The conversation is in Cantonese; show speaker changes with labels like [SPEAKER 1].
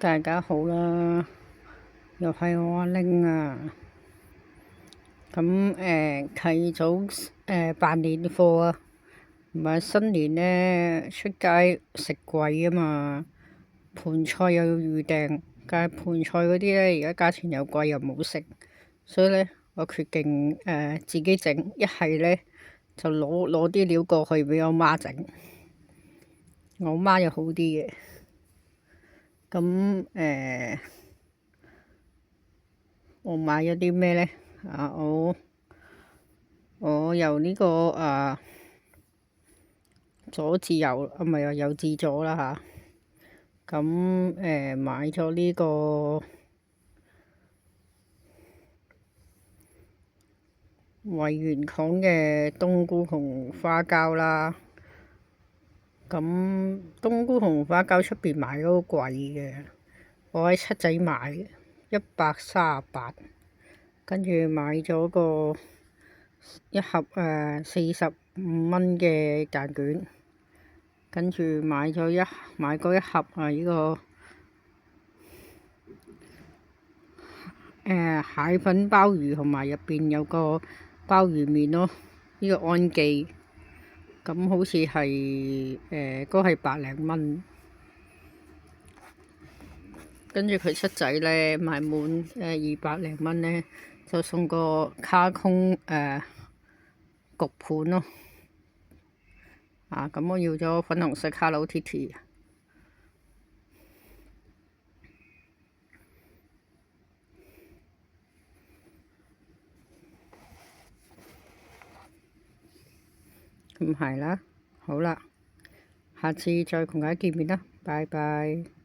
[SPEAKER 1] 大家好啦，又係我阿玲啊。咁契早辦年貨啊，唔係新年呢，出街食貴啊嘛，盤菜又要預訂，但係盤菜嗰啲呢，而家價錢又貴又唔好食，所以呢，我決定自己整，一係呢，就攞啲料過去俾我媽整，我媽又好啲嘅。咁我買咗啲咩呢？我由呢個左至右，唔係由右至左啦吓。咁買咗呢個惠元堂嘅冬菇紅花膠啦。咁冬菇紅花膠出邊買都貴嘅，我喺七仔買138，跟住買咗個一盒45蚊嘅蛋卷，跟住買嗰一盒呢個蟹粉鮑魚，同埋入邊有個鮑魚麵咯，呢個安記，咁好似係都係100零蚊。跟住佢七仔呢，買滿200零蚊呢，就送個卡通焗盤咯。咁我要咗粉紅色 Hello Kitty。咁係啦，好啦，下次再同大家見面啦，拜拜。